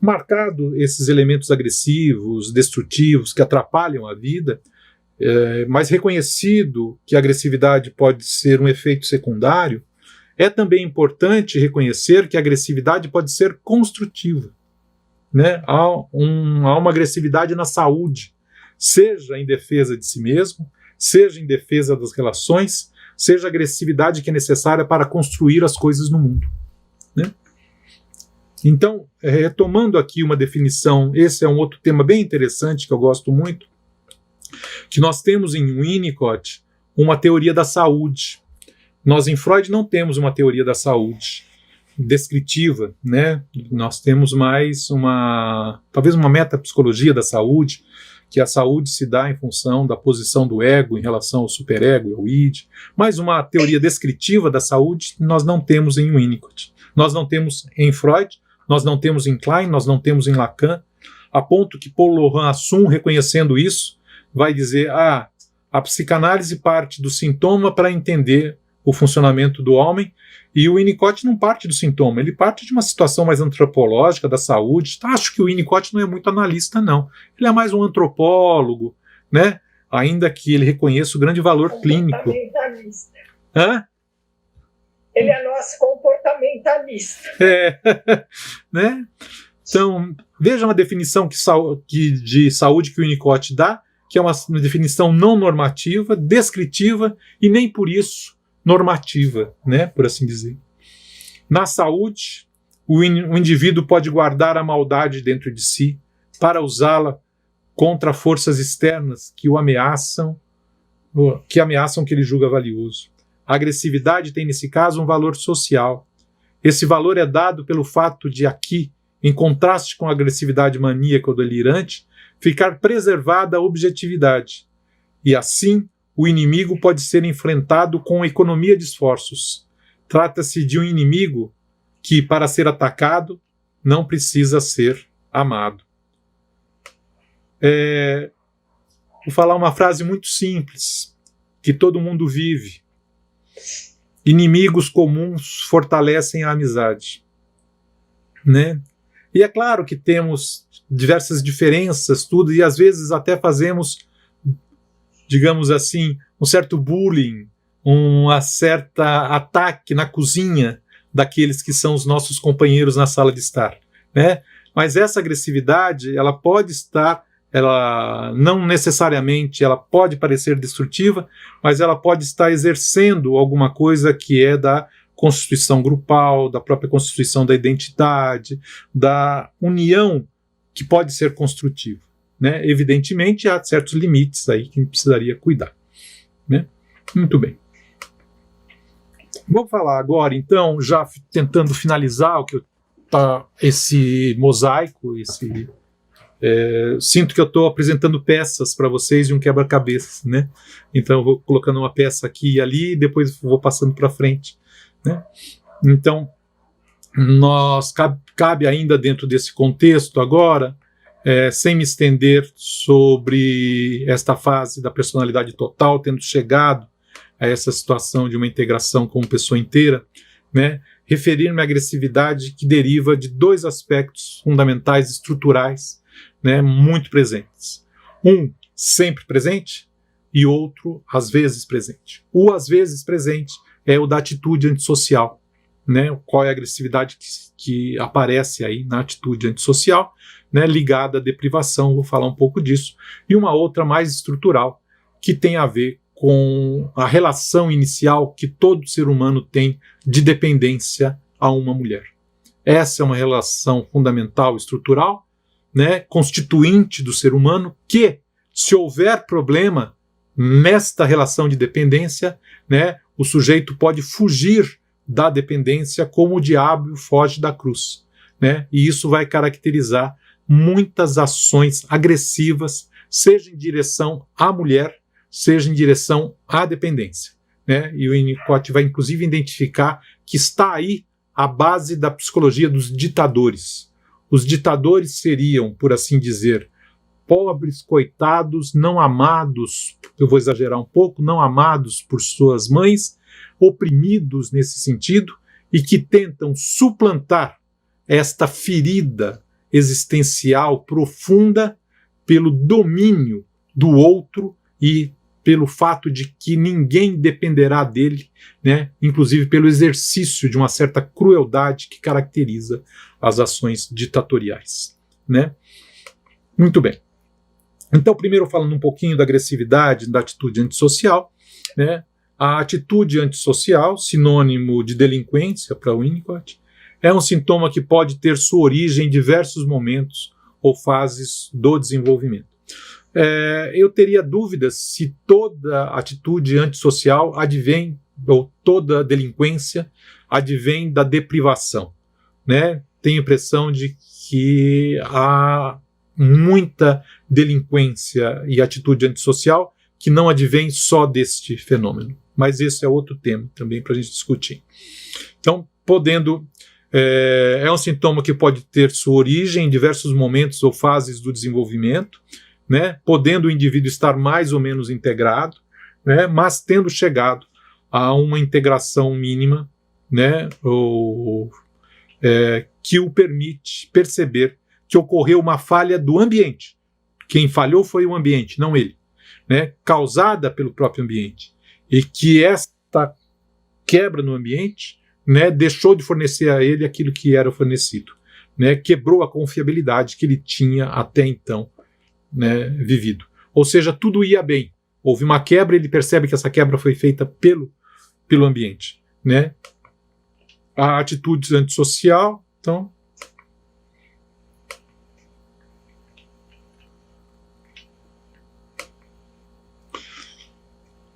marcado esses elementos agressivos, destrutivos, que atrapalham a vida, mas reconhecido que a agressividade pode ser um efeito secundário, é também importante reconhecer que a agressividade pode ser construtiva, né? Há uma agressividade na saúde, seja em defesa de si mesmo, seja em defesa das relações, seja a agressividade que é necessária para construir as coisas no mundo, né? Então, retomando aqui uma definição, esse é um outro tema bem interessante que eu gosto muito, que nós temos em Winnicott uma teoria da saúde. Nós em Freud não temos uma teoria da saúde descritiva, né? Nós temos mais talvez uma metapsicologia da saúde, que a saúde se dá em função da posição do ego em relação ao superego e ao id, mas uma teoria descritiva da saúde nós não temos em Winnicott. Nós não temos em Freud, nós não temos em Klein, nós não temos em Lacan, a ponto que Paul Laurent Assun, reconhecendo isso, vai dizer, a psicanálise parte do sintoma para entender o funcionamento do homem, e o Winnicott não parte do sintoma, ele parte de uma situação mais antropológica da saúde. Acho que o Winnicott não é muito analista, não. Ele é mais um antropólogo, né? Ainda que ele reconheça o grande valor clínico. Comportamentalista. Hã? Ele é nosso comportamentalista. Né? Então, veja uma definição de saúde que o Winnicott dá, que é uma definição não normativa, descritiva e nem por isso normativa, né, por assim dizer. Na saúde, o indivíduo pode guardar a maldade dentro de si para usá-la contra forças externas que o ameaçam, que ele julga valioso. A agressividade tem, nesse caso, um valor social. Esse valor é dado pelo fato de aqui, em contraste com a agressividade maníaca ou delirante, ficar preservada a objetividade. E assim, o inimigo pode ser enfrentado com economia de esforços. Trata-se de um inimigo que, para ser atacado, não precisa ser amado. Vou falar uma frase muito simples, que todo mundo vive. Inimigos comuns fortalecem a amizade, né? E é claro que temos diversas diferenças, tudo, e às vezes até fazemos, digamos assim, um certo bullying, uma certa ataque na cozinha daqueles que são os nossos companheiros na sala de estar, né? Mas essa agressividade, ela pode estar ela não necessariamente ela pode parecer destrutiva, mas ela pode estar exercendo alguma coisa que é da constituição grupal, da própria constituição da identidade, da união que pode ser construtiva, né? Evidentemente, há certos limites aí que a gente precisaria cuidar, né? Muito bem. Vou falar agora, então, já tentando finalizar esse mosaico, sinto que eu estou apresentando peças para vocês de um quebra-cabeça, né? Então eu vou colocando uma peça aqui e ali e depois vou passando para frente, né? Então cabe ainda dentro desse contexto agora, sem me estender sobre esta fase da personalidade total, tendo chegado a essa situação de uma integração como pessoa inteira, né? Referir-me à agressividade que deriva de dois aspectos fundamentais estruturais, né, muito presentes. Um sempre presente e outro às vezes presente. O às vezes presente é o da atitude antissocial, né? Qual é a agressividade que aparece aí na atitude antissocial, né, ligada à deprivação, vou falar um pouco disso. E uma outra mais estrutural, que tem a ver com a relação inicial que todo ser humano tem de dependência a uma mulher. Essa é uma relação fundamental, estrutural, né, constituinte do ser humano, que, se houver problema nesta relação de dependência, né, o sujeito pode fugir da dependência como o diabo foge da cruz, né, e isso vai caracterizar muitas ações agressivas, seja em direção à mulher, seja em direção à dependência, né, e o Winnicott vai inclusive identificar que está aí a base da psicologia dos ditadores. Os ditadores seriam, por assim dizer, pobres, coitados, não amados, eu vou exagerar um pouco, não amados por suas mães, oprimidos nesse sentido, e que tentam suplantar esta ferida existencial profunda pelo domínio do outro e pelo fato de que ninguém dependerá dele, né? Inclusive pelo exercício de uma certa crueldade que caracteriza as ações ditatoriais, né? Muito bem. Então, primeiro falando um pouquinho da agressividade, da atitude antissocial, né? A atitude antissocial, sinônimo de delinquência para Winnicott, é um sintoma que pode ter sua origem em diversos momentos ou fases do desenvolvimento. Eu teria dúvidas se toda atitude antissocial advém, ou toda delinquência advém da deprivação, né? Tenho a impressão de que há muita delinquência e atitude antissocial que não advém só deste fenômeno. Mas esse é outro tema também para a gente discutir. Então, é um sintoma que pode ter sua origem em diversos momentos ou fases do desenvolvimento, né, podendo o indivíduo estar mais ou menos integrado, né, mas tendo chegado a uma integração mínima, né, que o permite perceber que ocorreu uma falha do ambiente. Quem falhou foi o ambiente, não ele, né, causada pelo próprio ambiente. E que esta quebra no ambiente, né, deixou de fornecer a ele aquilo que era fornecido, né, quebrou a confiabilidade que ele tinha até então, né, vivido. Ou seja, tudo ia bem. Houve uma quebra, ele percebe que essa quebra foi feita pelo ambiente, né? A atitude antissocial, então,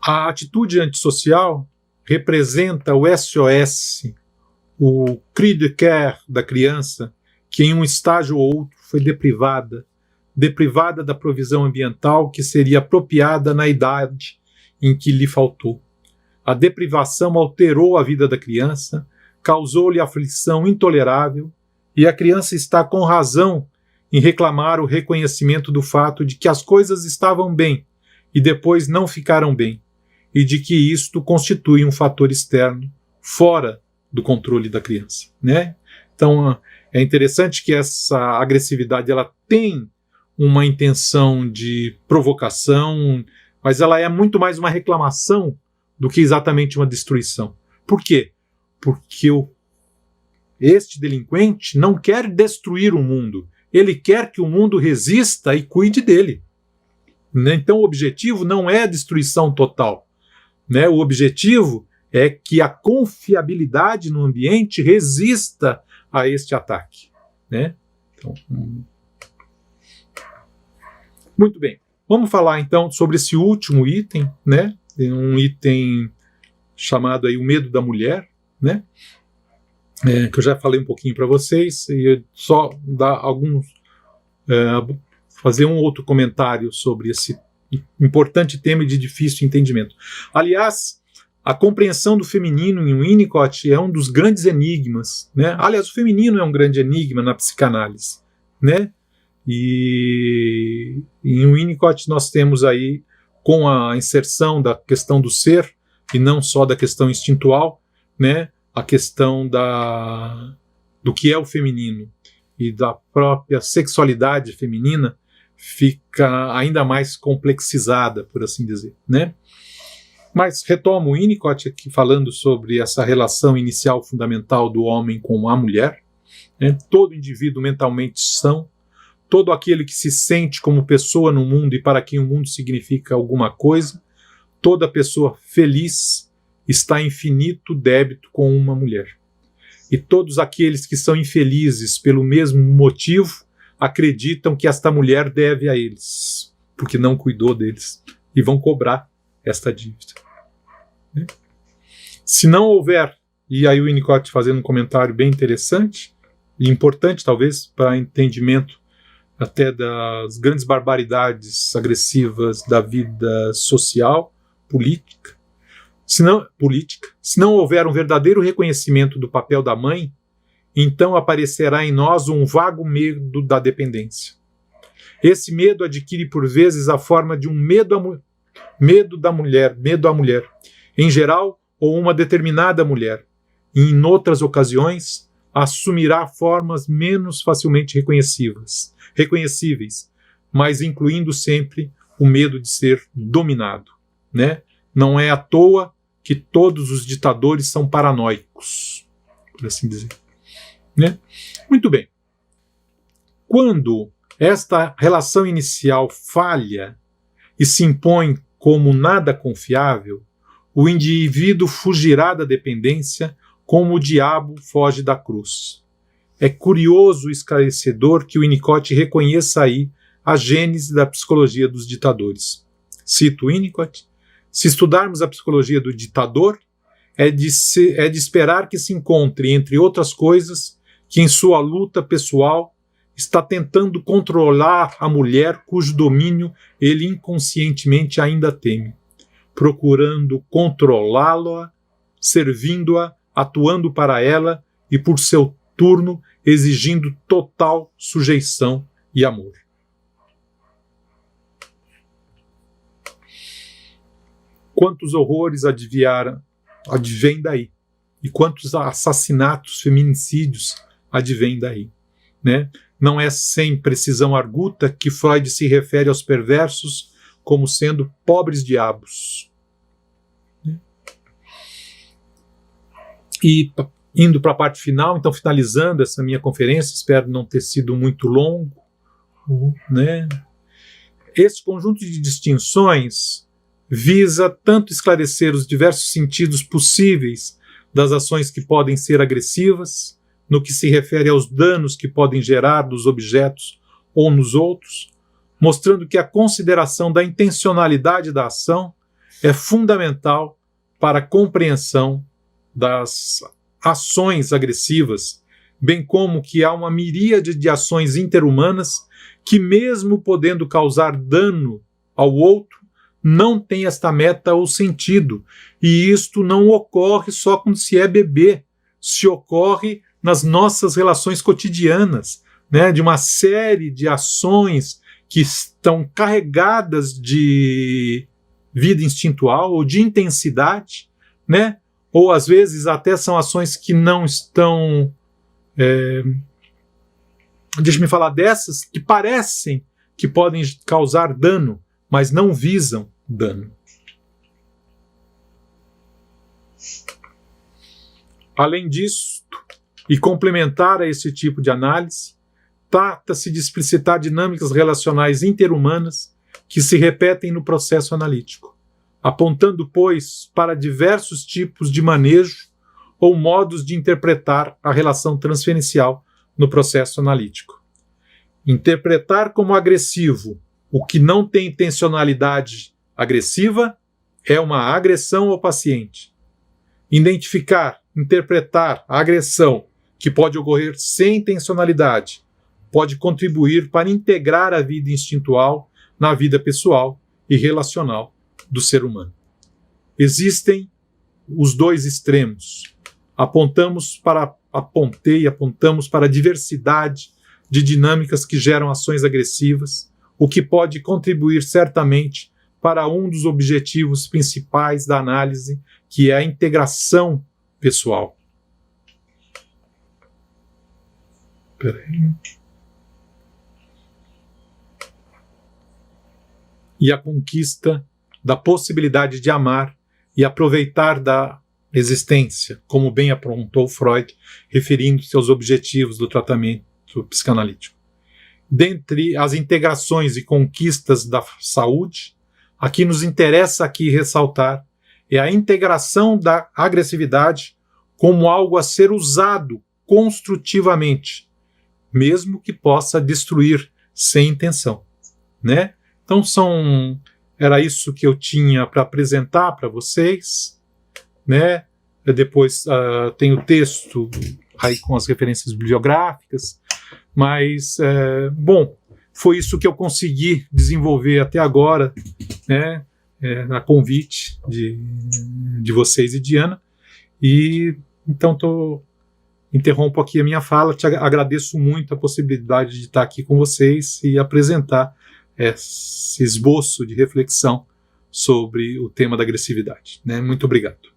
a atitude antissocial representa o SOS, o cri de cœur da criança, que em um estágio ou outro foi deprivada da provisão ambiental que seria apropriada na idade em que lhe faltou. A deprivação alterou a vida da criança, causou-lhe aflição intolerável, e a criança está com razão em reclamar o reconhecimento do fato de que as coisas estavam bem e depois não ficaram bem, e de que isto constitui um fator externo fora do controle da criança, né? Então, é interessante que essa agressividade ela tem uma intenção de provocação, mas ela é muito mais uma reclamação do que exatamente uma destruição. Por quê? Porque este delinquente não quer destruir o mundo, ele quer que o mundo resista e cuide dele. Né? Então o objetivo não é a destruição total. Né? O objetivo é que a confiabilidade no ambiente resista a este ataque. Né? Então, muito bem. Vamos falar então sobre esse último item, né? Um item chamado aí o medo da mulher, né? Que eu já falei um pouquinho para vocês, e só dar alguns, fazer um outro comentário sobre esse importante tema de difícil entendimento. Aliás, a compreensão do feminino em Winnicott é um dos grandes enigmas, né? Aliás, o feminino é um grande enigma na psicanálise, né? E em Winnicott nós temos aí, com a inserção da questão do ser, e não só da questão instintual, né? A questão do que é o feminino e da própria sexualidade feminina fica ainda mais complexizada, por assim dizer, né? Mas retomo o Winnicott aqui falando sobre essa relação inicial fundamental do homem com a mulher, né? Todo indivíduo mentalmente são, todo aquele que se sente como pessoa no mundo e para quem o mundo significa alguma coisa, toda pessoa feliz está em infinito débito com uma mulher. E todos aqueles que são infelizes pelo mesmo motivo acreditam que esta mulher deve a eles, porque não cuidou deles, e vão cobrar esta dívida. Se não houver, e aí o Winnicott fazendo um comentário bem interessante, e importante talvez para entendimento até das grandes barbaridades agressivas da vida social, política, se não houver um verdadeiro reconhecimento do papel da mãe, então aparecerá em nós um vago medo da dependência. Esse medo adquire por vezes a forma de um medo à mulher, em geral, ou uma determinada mulher, e em outras ocasiões assumirá formas menos facilmente reconhecíveis, mas incluindo sempre o medo de ser dominado, né? Não é à toa que todos os ditadores são paranoicos, por assim dizer. Né? Muito bem. Quando esta relação inicial falha e se impõe como nada confiável, o indivíduo fugirá da dependência como o diabo foge da cruz. É curioso e esclarecedor que o Winnicott reconheça aí a gênese da psicologia dos ditadores. Cito Winnicott: se estudarmos a psicologia do ditador, é de esperar que se encontre, entre outras coisas, que em sua luta pessoal está tentando controlar a mulher cujo domínio ele inconscientemente ainda teme, procurando controlá-la, servindo-a, atuando para ela e, por seu turno, exigindo total sujeição e amor. Quantos horrores advêm daí? E quantos assassinatos, feminicídios advêm daí? Né? Não é sem precisão arguta que Freud se refere aos perversos como sendo pobres diabos. E indo para a parte final, então finalizando essa minha conferência, espero não ter sido muito longo, né? Esse conjunto de distinções visa tanto esclarecer os diversos sentidos possíveis das ações que podem ser agressivas, no que se refere aos danos que podem gerar dos objetos ou nos outros, mostrando que a consideração da intencionalidade da ação é fundamental para a compreensão das ações agressivas, bem como que há uma miríade de ações interhumanas que, mesmo podendo causar dano ao outro, não tem esta meta ou sentido, e isto não ocorre só quando se é bebê, se ocorre nas nossas relações cotidianas, né, de uma série de ações que estão carregadas de vida instintual ou de intensidade, né, ou às vezes até são ações que não estão... deixa-me falar dessas que parecem que podem causar dano, mas não visam dano. Além disso, e complementar a esse tipo de análise, Trata-se de explicitar dinâmicas relacionais interhumanas que se repetem no processo analítico, apontando, pois, para diversos tipos de manejo ou modos de interpretar a relação transferencial no processo analítico. Interpretar como agressivo o que não tem intencionalidade agressiva é uma agressão ao paciente. Interpretar a agressão que pode ocorrer sem intencionalidade pode contribuir para integrar a vida instintual na vida pessoal e relacional do ser humano. Existem os dois extremos. Apontamos para a diversidade de dinâmicas que geram ações agressivas, o que pode contribuir certamente para um dos objetivos principais da análise, que é a integração pessoal. E a conquista da possibilidade de amar e aproveitar da existência, como bem apontou Freud, referindo-se aos objetivos do tratamento psicanalítico. Dentre as integrações e conquistas da saúde, a que nos interessa aqui ressaltar é a integração da agressividade como algo a ser usado construtivamente, mesmo que possa destruir sem intenção, né? Então era isso que eu tinha para apresentar para vocês, né? Depois tem o texto aí com as referências bibliográficas, mas, bom, foi isso que eu consegui desenvolver até agora, né? A convite de vocês e Diana, e então interrompo aqui a minha fala, te agradeço muito a possibilidade de estar aqui com vocês e apresentar esse esboço de reflexão sobre o tema da agressividade, né? Muito obrigado.